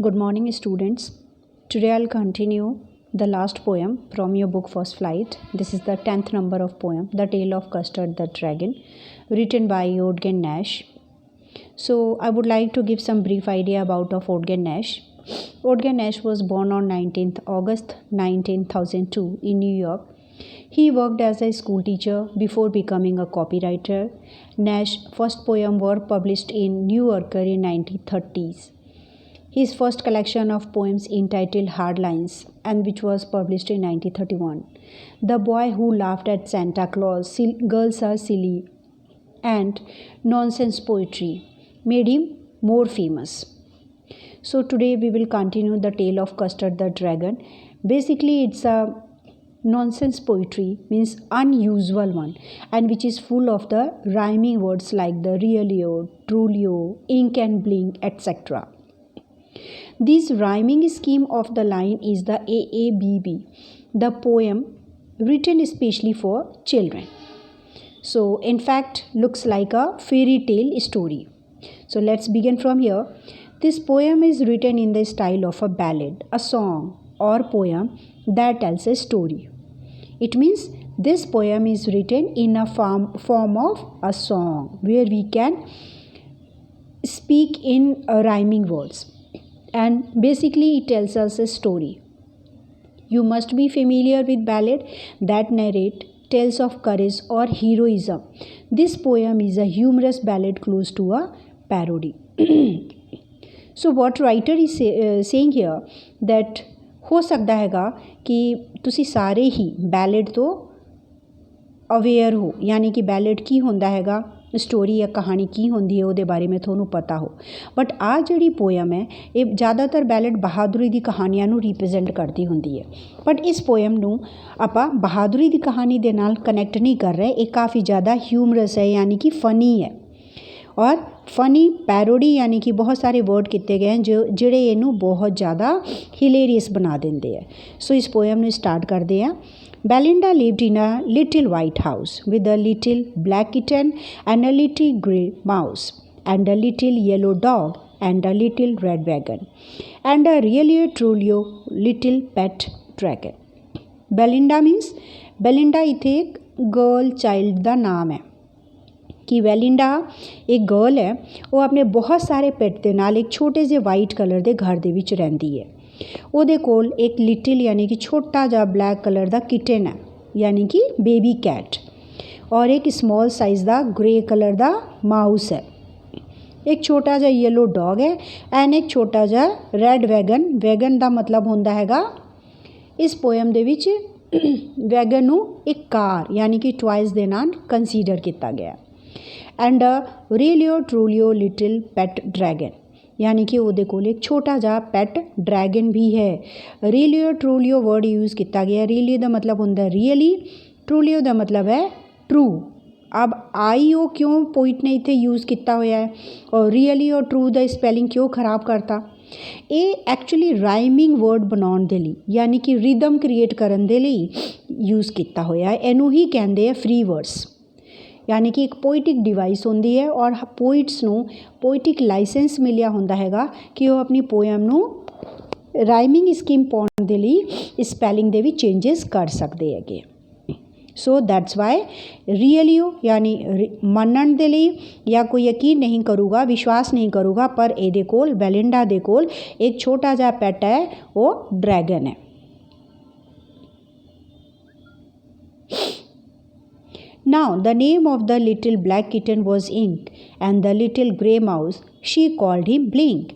Good morning, students. Today I'll continue the last poem from your book First Flight. This is the 10th number of poem, The Tale of Custard the Dragon, written by Ogden Nash. So I would like to give some brief idea about Ogden Nash. Ogden Nash was born on 19th August 1902 in New York. He worked as a school teacher before becoming a copywriter. Nash's first poem were published in New Yorker in 1930s. His first collection of poems entitled Hard Lines, and which was published in 1931. The Boy Who Laughed at Santa Claus, Girls Are Silly, and Nonsense Poetry made him more famous. So today we will continue the tale of Custard the Dragon. Basically it's a nonsense poetry, means unusual one, and which is full of the rhyming words like the realio, trulio, ink and blink, etc. This rhyming scheme of the line is the AABB, the poem written especially for children. So in fact looks like a fairy tale story. So let's begin from here. This poem is written in the style of a ballad, a song or poem that tells a story. It means this poem is written in a form of a song where we can speak in rhyming words. And basically it tells us a story. You must be familiar with ballad that narrate tales of courage or heroism. This poem is a humorous ballad close to a parody. So what writer is saying here that हो सकता हैगा कि तुसी सारे ही ballad तो aware हो, यानी कि बैलेड की होंदा हैगा स्टोरी या कहानी की होंदी है ਉਹਦੇ ਬਾਰੇ में ਤੁਹਾਨੂੰ पता हो, बट आ ਜਿਹੜੀ पोएम है ਇਹ ज़्यादातर बैलेड बहादुरी ਦੀ ਕਹਾਣੀਆਂ ਨੂੰ ਰਿਪਰੈਜ਼ੈਂਟ ਕਰਦੀ ਹੁੰਦੀ ਹੈ। बट इस पोएम ਨੂੰ ਆਪਾਂ बहादुरी ਦੀ ਕਹਾਣੀ ਦੇ ਨਾਲ ਕਨੈਕਟ नहीं कर रहे, ਇਹ काफ़ी ज़्यादा ह्यूमरस है यानी कि फ़नी है और फनी पैरोडी यानी कि बहुत सारे वर्ड किए गए हैं ਜਿਹੜੇ ਇਹਨੂੰ बहुत ज़्यादा हिलेरियस बना देंगे है। सो इस पोएम ਨੂੰ स्टार्ट करते हैं। Belinda lived in a little white house with a little black kitten and a little grey mouse and a little yellow dog and a little red wagon and a really truly little pet dragon. Belinda means Belinda इथे एक girl child ਦਾ ਨਾਮ ਹੈ कि ਵੈਲਿੰਡਾ एक girl है, वो अपने बहुत सारे पेट ਦੇ ਨਾਲ एक छोटे ਜਿਹੇ वाइट कलर ਦੇ घर ਦੇ ਵਿੱਚ ਰਹਿੰਦੀ ਹੈ। ਉਹਦੇ ਕੋਲ एक लिटिल यानी कि छोटा ਜਿਹਾ ब्लैक कलर ਦਾ किटन है यानी कि बेबी कैट और एक स्मॉल साइज़ ਦਾ ग्रे कलर ਦਾ माउस है। एक छोटा ਜਿਹਾ येलो डॉग है एंड एक छोटा ਜਿਹਾ रेड वैगन। वैगन ਦਾ मतलब ਹੁੰਦਾ ਹੈਗਾ ਇਸ ਪੋएम ਦੇ ਵਿੱਚ वैगन ਨੂੰ एक कार यानी कि टॉयज़ ਦੇ ਨਾਲ कंसीडर ਕੀਤਾ ਗਿਆ। And a रीलियो ट्रूलियो little PAT dragon यानी कि ਉਹਦੇ ਕੋਲ एक छोटा ਜਿਹਾ पैट ड्रैगन भी है। रीलियो ट्रूलियो वर्ड यूज़ किया गया। रीलियो का मतलब होता रियली, ट्रूलियो का मतलब है ट्रू। अब आई ओ क्यों पोइट ने इतने यूज़ किया होया है और रियली और ट्रू का स्पैलिंग क्यों खराब करता। ये एक्चुअली राइमिंग वर्ड बनाने के लिए यानी कि रिदम क्रिएट करने के लिए यूज़ किया होया है। इनू ही कहते हैं फ्री वर्ड्स, यानी कि एक पोइटिक डिवाइस होंदी है और पोइट्स ਨੂੰ पोइटिक ਲਾਇਸੈਂਸ ਮਿਲਿਆ ਹੁੰਦਾ ਹੈਗਾ ਕਿ ਉਹ ਆਪਣੀ ਪੋਇਮ ਨੂੰ ਰਾਈਮਿੰਗ ਸਕੀਮ ਪਾਉਣ ਦੇ ਲਈ ਸਪੈਲਿੰਗ ਦੇ ਵਿੱਚ ਚੇਂजेस ਕਰ ਸਕਦੇ ਹੈਗੇ। ਸੋ ਦੈਟਸ ਵਾਈ ਰੀਅਲੀਓ यानी ਮੰਨਣ ਦੇ ਲਈ ਜਾਂ ਕੋਈ ਯਕੀਨ ਨਹੀਂ ਕਰੂਗਾ, ਵਿਸ਼ਵਾਸ ਨਹੀਂ ਕਰੂਗਾ, ਪਰ ਇਹਦੇ ਕੋਲ ਬੈਲਿੰਡਾ ਦੇ ਕੋਲ ਇੱਕ ਛੋਟਾ ਜਿਹਾ ਪੈਟ ਹੈ, ਉਹ ਡਰੈਗਨ ਹੈ। Now the name of the little black kitten was Ink, and the little grey mouse, she called him Blink,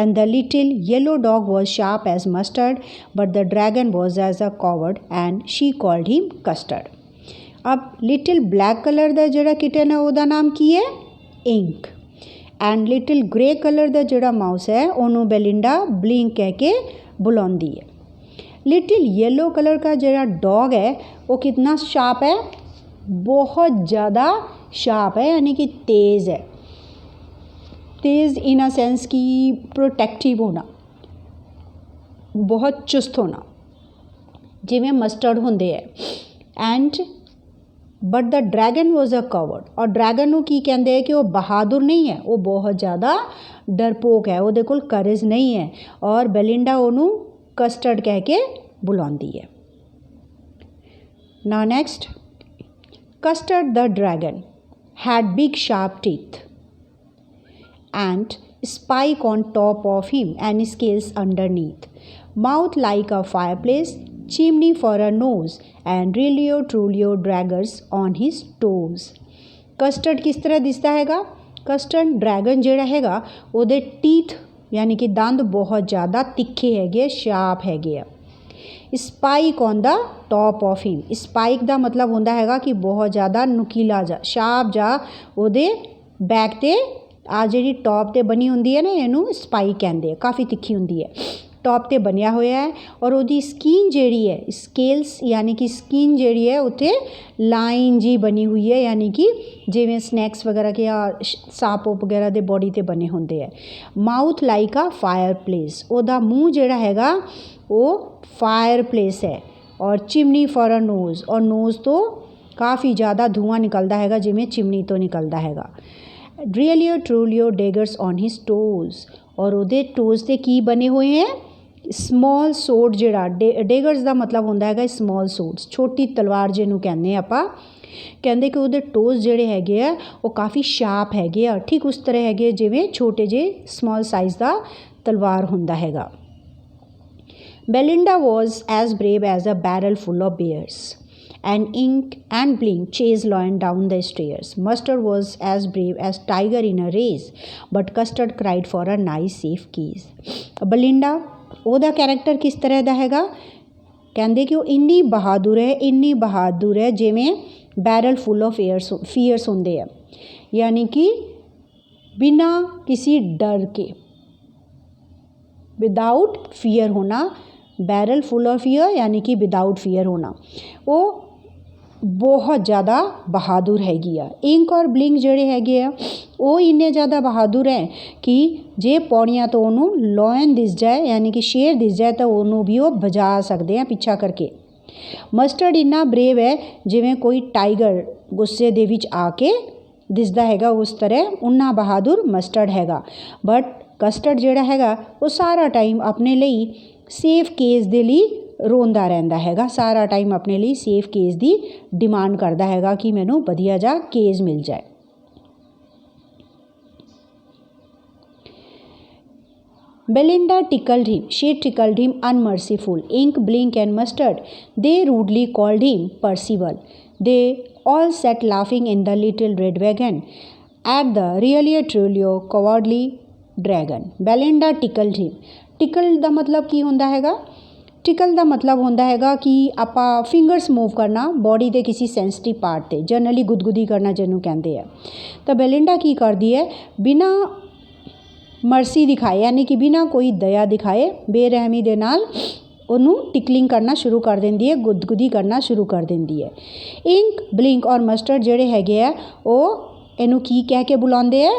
and the little yellow dog was sharp as mustard, but the dragon was as a coward, and she called him Custard. अब little black color ਦਾ ਜਿਹੜਾ kitten ਹੈ ਉਹਦਾ ਨਾਮ ਕੀ ਹੈ? Ink, and little grey color ਦਾ ਜਿਹੜਾ mouse ਹੈ ਉਹਨੂੰ Belinda Blink ਕਹਿ ਕੇ बुलाਉਂਦੀ है। little yellow color का ਜਿਹੜਾ dog है वो कितना sharp है? बहुत ज़्यादा शार्प है यानी कि तेज़ है। तेज़ इन अ सेंस कि प्रोटेक्टिव होना, बहुत चुस्त होना, जिमें मस्टर्ड होंदे है। And but the dragon was a covered. और ड्रैगन ਨੂੰ ਕੀ ਕਹਿੰਦੇ ਹੈ ਕਿ ਉਹ ਬਹਾਦੁਰ ਨਹੀਂ ਹੈ, ਉਹ ਬਹੁਤ ਜ਼ਿਆਦਾ ਡਰਪੋਕ ਹੈ, ਉਹਦੇ ਕੋਲ ਕਰੇਜ ਨਹੀਂ ਹੈ। ਔਰ ਬੈਲਿੰਡਾ ਉਹਨੂੰ ਕਸਟਰਡ ਕਹਿ ਕੇ ਬੁਲਾਉਂਦੀ ਹੈ। Now next, custard the dragon had big sharp teeth and spike on top of him and scales underneath, mouth like a fireplace, chimney for a nose and really truly daggers on his toes। Custard ਕਿਸ ਤਰ੍ਹਾਂ ਦਿਸਦਾ ਹੈਗਾ? Custard dragon ਜਿਹੜਾ ਹੈਗਾ ਉਹਦੇ teeth ਯਾਨੀ ਕਿ ਦੰਦ ਬਹੁਤ ਜ਼ਿਆਦਾ ਤਿੱਖੇ ਹੈਗੇ, ਸ਼ਾਰਪ ਹੈਗੇ ਆ। Spike on the top of him, spike ਦਾ ਮਤਲਬ ਹੁੰਦਾ ਹੈਗਾ ਕਿ ਬਹੁਤ ਜ਼ਿਆਦਾ ਨੁਕੀਲਾ ਜਾ, ਸ਼ਾਰਪ ਜਾ ਉਹਦੇ ਬੈਕ 'ਤੇ ਆ ਜਿਹੜੀ ਟੋਪ 'ਤੇ ਬਣੀ ਹੁੰਦੀ ਹੈ ਨਾ, ਇਹਨੂੰ ਸਪਾਈਕ ਕਹਿੰਦੇ ਆ, ਕਾਫੀ ਤਿੱਖੀ ਹੁੰਦੀ ਹੈ, ਟੋਪ 'ਤੇ ਬਣਿਆ ਹੋਇਆ ਹੈ। ਔਰ ਉਹਦੀ ਸਕਿਨ ਜਿਹੜੀ ਹੈ, ਸਕੇਲਸ ਯਾਨੀ ਕਿ ਸਕਿਨ ਜਿਹੜੀ ਹੈ ਉੱਥੇ ਲਾਈਨ ਜੀ ਬਣੀ ਹੋਈ ਹੈ, ਯਾਨੀ ਕਿ ਜਿਵੇਂ ਸਨੈਕਸ ਵਗੈਰਾ ਕਿ ਸਾਪ ਵਗੈਰਾ ਦੇ ਬੋਡੀ 'ਤੇ ਬਣੇ ਹੁੰਦੇ ਹੈ। ਮਾਊਥ ਲਾਈਕ ਆ ਫਾਇਰ ਪਲੇਸ, ਉਹਦਾ ਮੂੰਹ ਜਿਹੜਾ ਹੈਗਾ ਉਹ फायर प्लेस है। और चिमनी फॉर अ नोज़, और नोज़ तो काफ़ी ज़्यादा धुआं निकलता हैगा, जिमें चिमनी तो निकलता हैगा। रियलियो ट्रूलियो डेगर्स ऑन हिज टोज़, और ਉਹਦੇ टोज़ ਤੇ ਕੀ ਬਣੇ ਹੋਏ ਹੈ? ਸਮੋਲ ਸੋਡ ਜਿਹੜਾ ਡੇਗਰਸ ਦਾ ਮਤਲਬ ਹੁੰਦਾ ਹੈਗਾ ਸਮੋਲ ਸੋਡਸ, ਛੋਟੀ ਤਲਵਾਰ ਜਿਹਨੂੰ ਕਹਿੰਦੇ ਆਪਾਂ। ਕਹਿੰਦੇ ਕਿ ਉਹਦੇ ਟੋਜ਼ ਜਿਹੜੇ ਹੈਗੇ ਆ ਉਹ ਕਾफ़ੀ ਸ਼ਾਰਪ ਹੈਗੇ ਆ, ਠੀਕ ਉਸ ਤਰ੍ਹਾਂ ਹੈਗੇ ਜਿਵੇਂ ਛੋਟੇ ਜਿਹੇ ਸਮੋਲ ਸਾਈਜ਼ ਦਾ ਤਲਵਾਰ ਹੁੰਦਾ ਹੈਗਾ। Belinda was as brave as a barrel full of bears, and Ink and Blink chased Lion down the stairs. Mustard was as brave as tiger in a race, but Custard cried for a nice safe keys. Belinda ਉਹਦਾ character ਕਿਸ ਤਰ੍ਹਾਂ ਦਾ ਹੈਗਾ? ਕਹਿੰਦੇ ਕਿ ਉਹ ਇੰਨੀ ਬਹਾਦੁਰ ਹੈ ਜਿਵੇਂ ਬੈਰਲ ਫੁੱਲ ਆਫ ਫੀਅਰਸ ਹੁੰਦੇ ਆ, ਯਾਨੀ ਕਿ ਬਿਨਾਂ किसी डर के, विदाउट फियर होना। बैरल फुल ऑफ फियर यानी कि विदाउट फियर होना, वो बहुत ज़्यादा बहादुर हैगी आ। इंक और ब्लिंक ਜਿਹੜੇ ਹੈਗੇ ਆ ਉਹ ਇੰਨੇ ਜ਼ਿਆਦਾ ਬਹਾਦੁਰ ਹੈ ਕਿ ਜੇ ਪੌੜੀਆਂ ਤੋਂ ਉਹਨੂੰ ਲਾਇਨ ਦਿਸ ਜਾਏ ਯਾਨੀ ਕਿ ਸ਼ੇਰ ਦਿਸ ਜਾਏ ਤਾਂ ਉਹਨੂੰ ਵੀ ਉਹ ਭਜਾ ਸਕਦੇ ਆ ਪਿੱਛਾ ਕਰਕੇ। ਮਸਟਰਡ ਇੰਨਾ ਬਰੇਵ ਹੈ ਜਿਵੇਂ ਕੋਈ ਟਾਈਗਰ ਗੁੱਸੇ ਦੇ ਵਿੱਚ ਆ ਕੇ ਦਿਸਦਾ ਹੈਗਾ, ਉਸ ਤਰ੍ਹਾਂ ਉਨਾ ਬਹਾਦੁਰ ਮਸਟਰਡ ਹੈਗਾ। ਬਟ ਕਸਟਰਡ ਜਿਹੜਾ ਹੈਗਾ ਉਹ ਸਾਰਾ ਟਾਈਮ ਆਪਣੇ ਲਈ ਸੇਫ ਕੇਸ ਦੇ ਲਈ ਰੋਂਦਾ ਰਹਿੰਦਾ ਹੈਗਾ, ਸਾਰਾ ਟਾਈਮ ਆਪਣੇ ਲਈ ਸੇਫ ਕੇਸ ਦੀ ਡਿਮਾਂਡ ਕਰਦਾ ਹੈਗਾ ਕਿ ਮੈਨੂੰ ਵਧੀਆ ਜਿਹਾ ਕੇਸ ਮਿਲ ਜਾਏ। Belinda tickled him. She tickled him unmerciful. Ink, Blink and Mustard, they rudely called him Percival. They all sat laughing in the little red wagon at the really truly cowardly dragon. Belinda tickled him. Tickle ਦਾ ਮਤਲਬ ਕੀ ਹੁੰਦਾ ਹੈਗਾ? Tickle ਦਾ ਮਤਲਬ ਹੁੰਦਾ ਹੈਗਾ ਕਿ ਆਪਾਂ fingers move ਕਰਨਾ body ਦੇ ਕਿਸੇ ਸੈਂਸਿਟਿਵ ਪਾਰਟ 'ਤੇ, ਜਨਰਲੀ ਗੁਦਗੁਦੀ ਕਰਨਾ ਜਿਹਨੂੰ ਕਹਿੰਦੇ ਆ। ਤਾਂ ਬੈਲਿੰਡਾ ਕੀ ਕਰਦੀ ਹੈ? ਬਿਨਾਂ ਮਰਸੀ ਦਿਖਾਏ ਯਾਨੀ ਕਿ ਬਿਨਾਂ ਕੋਈ ਦਇਆ ਦਿਖਾਏ ਬੇਰਹਿਮੀ ਦੇ ਨਾਲ ਉਹਨੂੰ ਟਿਕਲਿੰਗ ਕਰਨਾ ਸ਼ੁਰੂ ਕਰ ਦਿੰਦੀ ਹੈ, ਗੁਦਗੁਦੀ ਕਰਨਾ ਸ਼ੁਰੂ ਕਰ ਦਿੰਦੀ ਹੈ। ਇੰਕ, ਬਲਿੰਕ ਔਰ ਮਸਟਰਡ ਜਿਹੜੇ ਹੈਗੇ ਆ ਉਹ ਇਹਨੂੰ ਕੀ ਕਹਿ ਕੇ ਬੁਲਾਉਂਦੇ ਆ?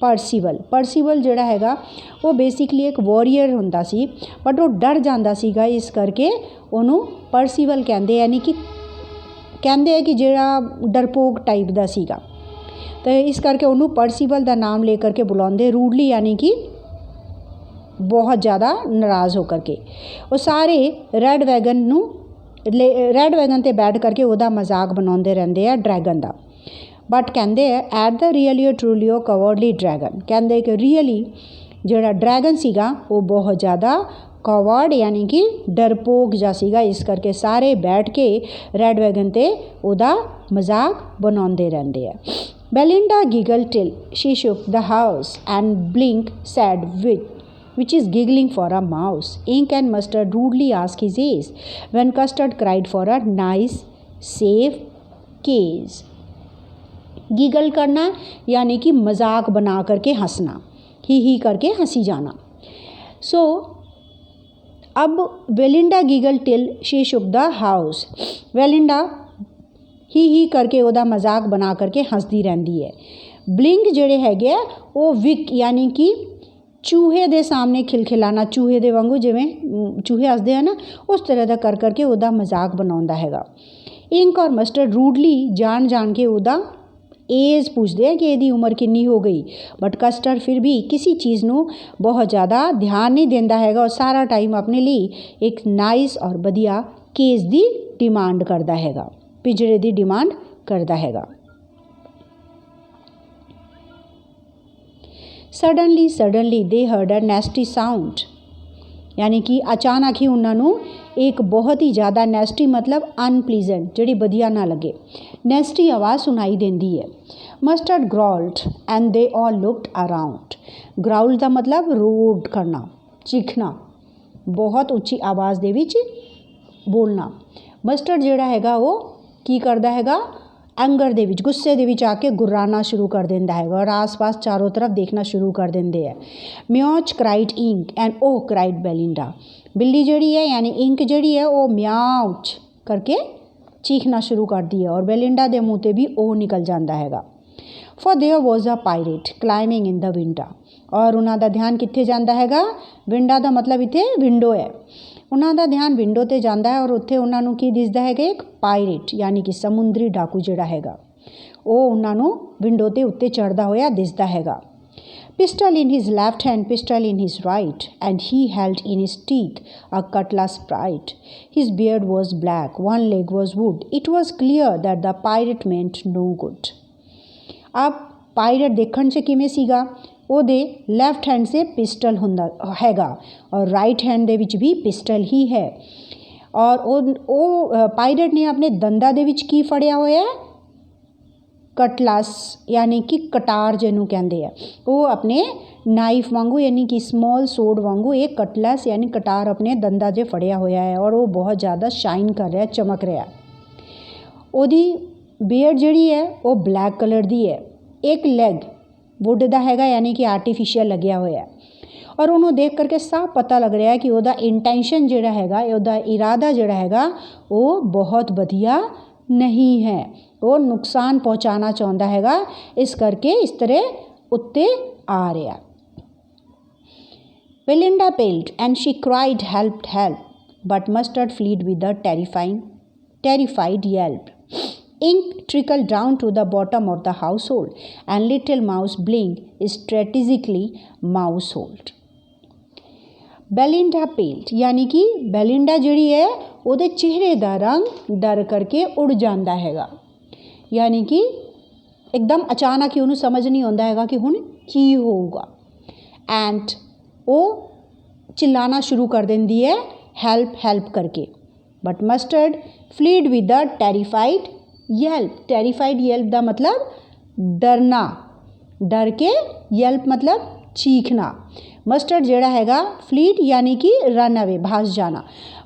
ਪਰਸੀਵਲ। ਪਰਸੀਵਲ ਜਿਹੜਾ ਹੈਗਾ ਉਹ ਬੇਸਿਕਲੀ ਇੱਕ ਵਾਰੀਅਰ ਹੁੰਦਾ ਸੀ, ਬਟ ਉਹ ਡਰ ਜਾਂਦਾ ਸੀਗਾ, ਇਸ ਕਰਕੇ ਉਹਨੂੰ ਪਰਸੀਵਲ ਕਹਿੰਦੇ, ਯਾਨੀ ਕਿ ਕਹਿੰਦੇ ਆ ਕਿ ਜਿਹੜਾ ਡਰਪੋਕ ਟਾਈਪ ਦਾ ਸੀਗਾ, ਤਾਂ ਇਸ ਕਰਕੇ ਉਹਨੂੰ ਪਰਸੀਵਲ ਦਾ ਨਾਮ ਲੈ ਕਰਕੇ ਬੁਲਾਉਂਦੇ ਰੂਡਲੀ, ਯਾਨੀ ਕਿ ਬਹੁਤ ਜ਼ਿਆਦਾ ਨਾਰਾਜ਼ ਹੋ ਕਰਕੇ। ਉਹ ਸਾਰੇ ਰੈਡ ਵੈਗਨ 'ਤੇ ਬੈਠ ਕਰਕੇ ਉਹਦਾ ਮਜ਼ਾਕ ਬਣਾਉਂਦੇ ਰਹਿੰਦੇ ਆ ਡਰੈਗਨ ਦਾ। ਬਟ ਕਹਿੰਦੇ ਆ at the really truly cowardly dragon, ਕਹਿੰਦੇ ਕਿ ਰੀਅਲੀ ਜਿਹੜਾ ਡਰੈਗਨ ਸੀਗਾ ਉਹ ਬਹੁਤ ਜ਼ਿਆਦਾ ਕਵਰਡ ਯਾਨੀ ਕਿ ਡਰਪੋਕ ਜਿਹਾ ਸੀਗਾ, ਇਸ ਕਰਕੇ ਸਾਰੇ ਬੈਠ ਕੇ ਰੈਡ ਵੈਗਨ 'ਤੇ ਉਹਦਾ ਮਜ਼ਾਕ ਬਣਾਉਂਦੇ ਰਹਿੰਦੇ ਆ। Belinda giggled till she shook the house, and Blink said, which is giggling for a mouse. Ink and Mustard rudely asked his age, when Custard cried for a nice, safe case. Giggle करना यानी कि मजाक बना करके हंसना, ही करके हंसी जाना। सो अब Belinda giggle till she shook the house, Belinda ही करके ਉਹਦਾ ਮਜ਼ਾਕ ਬਣਾ ਕਰਕੇ ਹੱਸਦੀ ਰਹਿੰਦੀ ਹੈ। ਬਲਿੰਕ ਜਿਹੜੇ ਹੈਗੇ ਆ ਉਹ ਵਿਕ ਯਾਨੀ ਕਿ ਚੂਹੇ ਦੇ ਸਾਹਮਣੇ ਖਿਲਖਿਲਾਣਾ, ਚੂਹੇ ਦੇ ਵਾਂਗੂ ਜਿਵੇਂ ਚੂਹੇ ਹੱਸਦੇ ਆ ਨਾ, ਉਸ ਤਰ੍ਹਾਂ ਦਾ ਕਰ ਕਰਕੇ ਉਹਦਾ ਮਜ਼ਾਕ ਬਣਾਉਂਦਾ ਹੈਗਾ। इंक और मस्टर्ड रूडली जान जान के ਉਹਦਾ ਏਜ ਪੁੱਛਦੇ ਆ ਕਿ ਇਹਦੀ ਉਮਰ ਕਿੰਨੀ ਹੋ ਗਈ, ਬਟ ਕਸਟਰਡ ਫਿਰ ਵੀ ਕਿਸੇ ਚੀਜ਼ ਨੂੰ ਬਹੁਤ ਜ਼ਿਆਦਾ ਧਿਆਨ ਨਹੀਂ ਦਿੰਦਾ ਹੈਗਾ ਔਰ ਸਾਰਾ ਟਾਈਮ ਆਪਣੇ ਲਈ ਇੱਕ ਨਾਈਸ ਔਰ ਵਧੀਆ ਕੇਸ ਦੀ ਡਿਮਾਂਡ ਕਰਦਾ ਹੈਗਾ, ਪਿੰਜਰੇ ਦੀ ਡਿਮਾਂਡ ਕਰਦਾ ਹੈਗਾ। ਸਡਨਲੀ ਦੇ ਹਰਡ ਅ ਨੈਸਟੀ ਸਾਊਂਡ, यानी कि अचानक ही उन्होंने एक बहुत ही ज़्यादा नैसटी मतलब अनप्लीजेंट जी वधिया ना लगे नैसटी आवाज़ सुनाई देंदी है। Mustard growled and they all looked around. Growled का मतलब रोड करना, चीखना, बहुत उच्ची आवाज़ दे विच बोलना। मस्टर्ड जिहड़ा हैगा वो की करदा हैगा, एंगर दे विच गुस्से दे विच आके गुर्राना शुरू कर देंदा है और आस पास चारों तरफ देखना शुरू कर देंदे है। Meowch cried Ink and ooh cried Belinda. बिल्ली जड़ी है यानी इंक जड़ी है वो म्याउच करके चीखना शुरू कर दी है और बेलिंडा दे मुँह ते भी ओ निकल जाता हैगा। For there was a pirate climbing in the winda. और उन्हों का ध्यान कित्थे जाता हैगा, विंडा का मतलब इत्थे विंडो है, उन्हों का ध्यान विंडो ते जाता है और उत्थे उन्होंने की दिसदा हैगा एक पायरेट यानी कि समुद्री डाकू जिहड़ा हैगा वो उन्होंने विंडो ते उत्ते चढ़दा होया दिसदा हैगा। Pistol in his left hand, pistol in his right, and he held in his teeth a cutlass sprite. His beard was black, one leg was wood, it was clear that the pirate meant no good. अब pirate देखण च किवें सीगा, ਉਹਦੇ left hand से pistol ਹੁੰਦਾ हैगा और राइट हैंड ਦੇ ਵਿੱਚ भी पिस्टल ही है और ਉਹ ਪਾਇਰਟ ਨੇ ਆਪਣੇ ਦੰਦਾਂ ਦੇ ਵਿੱਚ ਕੀ ਫੜਿਆ ਹੋਇਆ ਹੈ, ਕਟਲਾਸ यानी कि कटार ਜਿਹਨੂੰ ਕਹਿੰਦੇ ਆ। ਉਹ ਆਪਣੇ ਨਾਈਫ ਵਾਂਗੂ यानी कि स्मॉल सोड वांगू एक कटलास यानी कटार अपने दंदा 'ਚ ਫੜਿਆ ਹੋਇਆ है और वो बहुत ज़्यादा शाइन कर रहा, चमक रहा। ਉਹਦੀ ਬੀਅਰਡ ਜਿਹੜੀ है वो ब्लैक कलर ਦੀ है, एक लैग वुड का हैगा यानी कि आर्टिफिशियल लग्या होया और उन्होंने देख करके साफ पता लग रहा है कि वह इंटेंशन जिहड़ा हैगा, वह इरादा जिहड़ा हैगा वो बहुत वधिया नहीं है, वो नुकसान पहुँचाना चाहता हैगा, इस करके इस तरह उत्ते आ रहा। Belinda पेल्ड and she cried help help, but mustard fled with the terrified yelp. Ink trickled down to the bottom of the household and little mouse blinked strategically mousehold. Belinda पेल्ड यानी कि बेलिंडा जिहड़ी है ਉਹਦੇ चेहरे का रंग डर करके उड़ जाता हैगा, यानी कि एकदम अचानक ही उन्हें समझ नहीं आता हैगा कि हुण की होगा एंड वो चिल्लाना शुरू कर देंदी है हेल्प हेल्प करके। But mustard fled with the terrified Yelp. Terrified Yelp का मतलब डरना, डर के येल्प मतलब चीखना। मस्टर्ड जिहड़ा हैगा फ्लीड यानी कि रन अवे भाज जाना।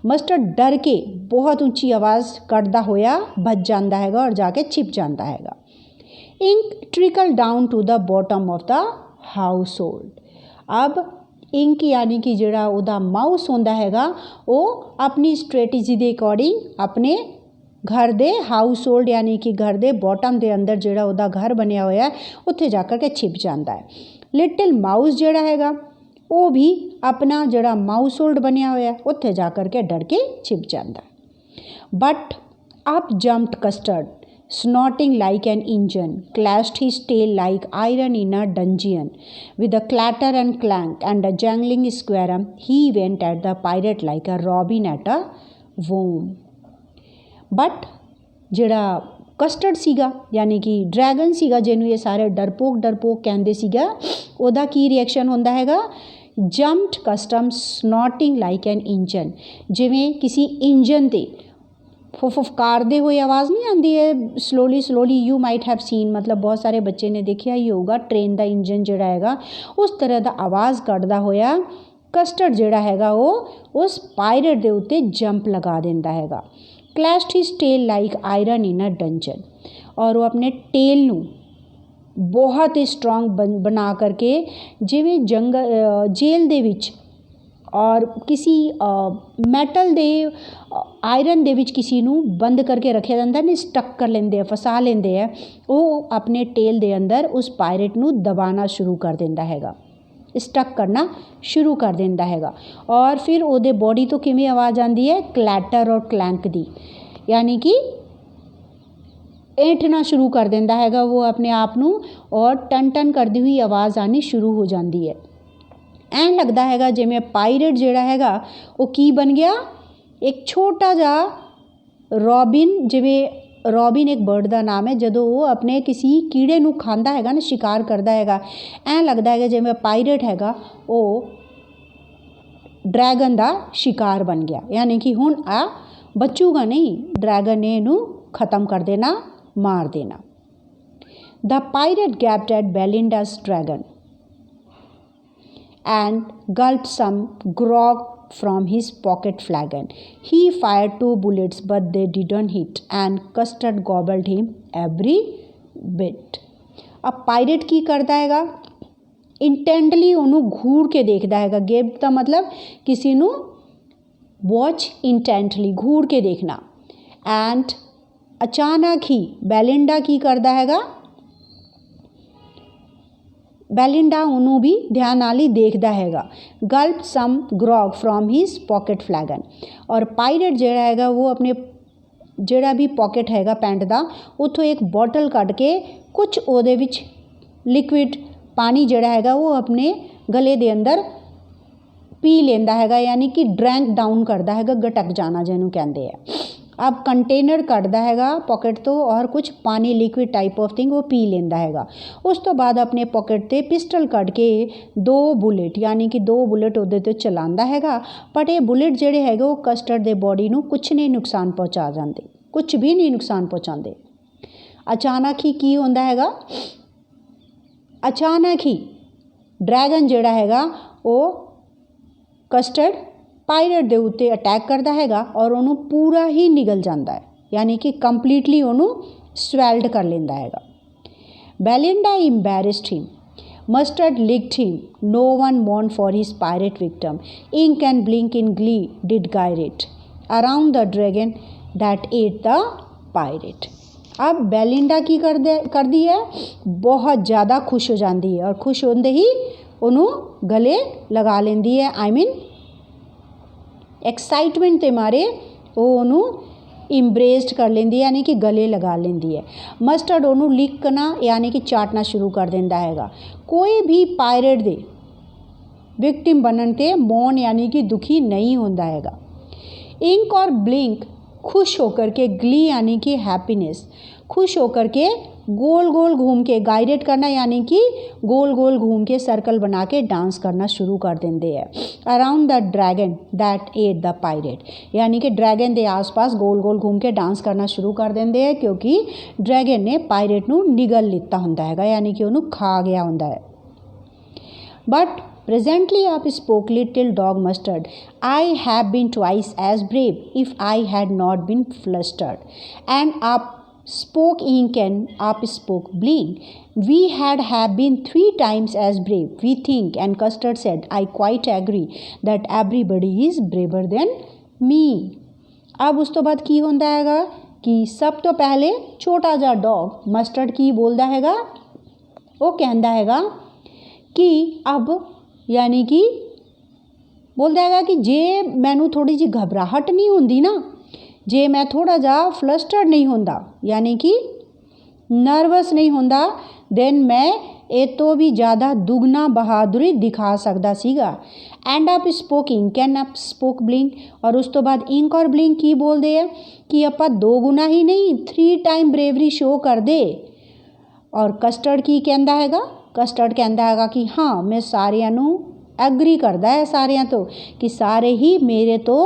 मस्टर्ड डर के बहुत ऊंची आवाज़ कटदा होया भज जाता हैगा और जाके छिप जाता हैगा। Ink trickle down to the bottom of the house hold. अब इंक यानी कि जिहड़ा उहदा माउस होंदा हैगा वो अपनी स्ट्रेटजी के अकॉर्डिंग अपने घर दे हाउस होल्ड यानी कि घर दे बॉटम के अंदर जिहड़ा उहदा घर बनया होया उत्थे जाकर के छिप जाता है। लिटिल माउस जिहड़ा हैगा वो भी अपना जिहड़ा माउस होल्ड बनया होया उत्थे जाकर के डर के छिप जाता है। But up jumped custard snorting like an engine, clashed his tail like iron in a dungeon. With a clatter and clank and a jangling squirm, he went at the pirate like a robin at a worm. But जिहड़ा custard सीगा यानी कि dragon सीगा जिन्हों ये सारे डरपोक कहते सीगा, उहदा की रिएक्शन होंदा हैगा, jumped custom snorting like an engine. जिवें किसी इंजन ते फुफकारदे हुए आवाज़ नहीं आती है slowly you might have seen, मतलब बहुत सारे बच्चे ने देखा ही होगा ट्रेन का इंजन जिहड़ा हैगा उस तरह का आवाज़ कटदा होया कस्टर्ड जिहड़ा हैगा वो उस पायरेट दे उत्ते जंप लगा देंदा हैगा। Clashed his tail like iron in a dungeon. और वो अपने टेल नू बहुत ही स्ट्रोंग बना करके जिवें जेल दे विच और किसी मैटल दे आयरन दे विच किसी नू बंद करके रखा जाता है, स्टक कर लेंदे है, फसा लेंदे है, वो अपने टेल दे अंदर उस पायरेट नू दबाना शुरू कर देंदा हैगा, स्टक करना शुरू कर देंदा हैगा। और फिर ਉਹਦੇ बॉडी तो किमें आवाज़ आती है क्लैटर और क्लैंक दी, यानी कि ऐंठना शुरू कर दिंदा हैगा वो अपने आप ਨੂੰ और टन टन करदी हुई आवाज़ आनी शुरू हो जाती है। ਐਂ लगता हैगा जिवें पायरेट जिहड़ा हैगा वो की बन गया, एक छोटा जा रॉबिन, जिवें रॉबिन एक बर्ड का नाम है, जदों वो अपने किसी कीड़े नूं खांदा हैगा ना, शिकार करता हैगा, ऐं लगता है जिवें पायरेट हैगा वो ड्रैगन का शिकार बन गया, यानी कि हुण आ बचूगा नहीं, ड्रैगन ने इनू खत्म कर देना, मार देना। The pirate gaped at Belinda's dragon and gulped some grog from his pocket flagon. He fired 2 bullets but they didn't hit and Custard gobbled him every bit. अब पायरेट की करता हैगा, इंटेंटली उन्होंने घूर के देखता हैगा। गेप का मतलब किसी नू वॉच इंटेंटली, घूर के देखना। एंड अचानक ही बेलिंडा की करता हैगा, बेलिंडा उन्होंने भी ध्यान नाल ही देखता हैगा। गल्प सम ग्रॉग फ्रॉम हिज पॉकेट फ्लैगन, और पायरेट जिहड़ा हैगा वो अपने जिहड़ा भी पॉकेट हैगा पैंट का, उत्थों एक बॉटल कढ़ के कुछ उहदे विच लिक्विड पानी जिहड़ा हैगा वो अपने गले दे अंदर पी लेंदा हैगा, यानी कि ड्रैंक डाउन करता हैगा, गटक जाना जिहनूं कहंदे आ। अब कंटेनर कढ़दा हैगा पॉकेट तो और कुछ पानी लिक्विड टाइप ऑफ थिंग वो पी लेंदा हैगा। उस तो बाद अपने पॉकेट ते पिस्टल कढ़ के 2 बुलेट, यानी कि 2 बुलेट उहदे ते चलांदा हैगा, बट ये बुलेट जिहड़े हैगे वो कस्टर्ड दे बॉडी नूं कुछ नहीं नुकसान पहुँचा जाते, कुछ भी नहीं नुकसान पहुँचाते। अचानक ही की होंदा हैगा, अचानक ही ड्रैगन जिहड़ा हैगा वो कस्टर्ड पायरेट दे उत्ते अटैक करता हैगा और उन्होंने पूरा ही निगल जाता है, यानी कि कंप्लीटली उन्होंने स्वैल्ड कर लेंदा हैगा। Belinda embarrassed him, Mustard licked him, no one mourned for his pirate victim, ink and blink in glee did gyrate around the dragon that ate the pirate। अब बेलिंडा की कर दी है, बहुत ज़्यादा खुश हो जाती है और खुश होंदे ही उन्होंने गले लगा लेंदी है, आई मीन एक्साइटमेंट के मारे वो उन्होंने इंब्रेस्ड कर लेंदी है, यानी कि गले लगा लेंदी है। मस्टर्ड उन्होंने लिकना यानी कि चाटना शुरू कर देंदा हैगा। कोई भी पायरेट दे विक्टिम बनन ते मौन यानी कि दुखी नहीं होंदा हैगा। इंक और ब्लिंक खुश होकर के, ग्ली यानी कि हैप्पीनेस, खुश होकर के गोल गोल घूम के, गाइडेड करना यानी कि गोल गोल घूम के सर्कल बना के डांस करना शुरू कर देंगे है। Around the dragon that at the pirate, यानी कि ड्रैगन के आसपास गोल गोल घूम के डांस करना शुरू कर देंगे है, क्योंकि ड्रैगन ने पायरेट नू निगल लिता हुंदा हैगा, यानी कि उन्होंने खा गया हुंदा है। But presently up spoke little dog Mustard, I have been twice as brave if I had not been flustered. And up spoke Ink and up spoke Blink, we have been 3 times as brave, we think. And Custard said, I quite agree that everybody is braver than me। अब उस तो बाद की होंदा हैगा कि सब तो पहले छोटा जा डॉग मस्टर्ड की बोलदा हैगा, वो कहंदा हैगा कि अब यानी कि बोलता हैगा कि जे मैनू थोड़ी जी घबराहट नहीं होंदी ना, जे मैं थोड़ा जा फ्लस्टर्ड नहीं होंदा यानी कि नर्वस नहीं होंदा, देन मैं ये तो भी ज़्यादा दुगना बहादुरी दिखा सकदा सीगा। And up spoke ink and up spoke blink, और उस तो बाद इंक और ब्लिंक की बोलते हैं कि अपा 2 गुना ही नहीं 3 टाइम ब्रेवरी शो कर दे। और कस्टर्ड की कहता हैगा, कस्टर्ड कहता हैगा कि हाँ मैं सारिਆਂ ਨੂੰ एग्री करदा है सारिਆਂ तो कि सारे ही मेरे तो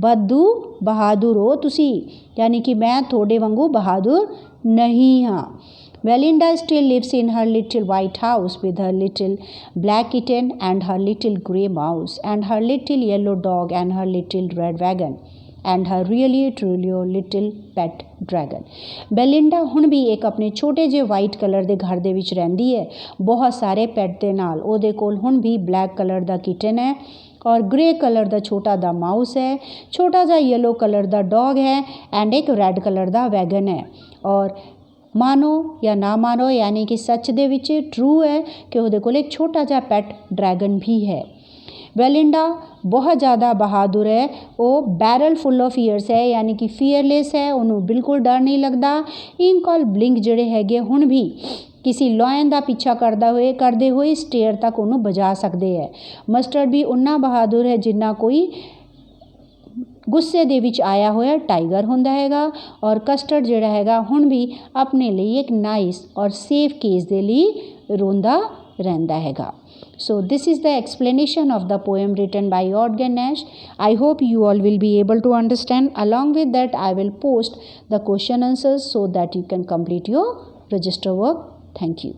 बद्दू बहादुर हो तुसी, यानी कि मैं थोड़े वांगू बहादुर नहीं हाँ। Belinda still lives in her little white house with her little black kitten and her little grey mouse and her little yellow dog and her little red wagon and her really truly little pet dragon। Belinda हुण भी एक अपने छोटे जे white colour के घर दे विच रहिंदी है, बहुत सारे पैट दे नाल। ओहदे कोल हुण भी ब्लैक कलर का किटन है और ग्रे कलर का छोटा दा माउस है, छोटा जा येलो कलर का डॉग है एंड एक रेड कलर का वैगन है। और मानो या ना मानो यानी कि सच दे विच ट्रू है कि उहदे कोल एक छोटा जा पैट ड्रैगन भी है। बेलिंडा बहुत ज़्यादा बहादुर है, वो बैरल फुल ऑफ ईयर्स है, यानी कि फीयरलेस है, उन्होंने बिल्कुल डर नहीं लगता। इंकॉल ब्लिंक ਜਿਹੜੇ ਹੈਗੇ ਹੁਣ भी किसी लॉयन का पीछा करते हुए स्टेयर तक उन्होंने बजा सकते हैं। मस्टर्ड भी उन्ना बहादुर है जिन्ना कोई गुस्से ਦੇ ਵਿੱਚ ਆਇਆ ਹੋਇਆ ਟਾਈਗਰ ਹੁੰਦਾ ਹੈਗਾ। ਔਰ ਕਸਟਰਡ ਜਿਹੜਾ ਹੈਗਾ ਹੁਣ ਵੀ ਆਪਣੇ ਲਈ ਇੱਕ ਨਾਈਸ ਔਰ ਸੇਫ ਕੇਸ ਦੇ ਲਈ ਰੋਂਦਾ ਰਹਿੰਦਾ ਹੈਗਾ। So this is the explanation of the poem written by Ogden Nash. I hope you all will be able to understand. Along with that, I will post the question answers so that you can complete your register work. Thank you.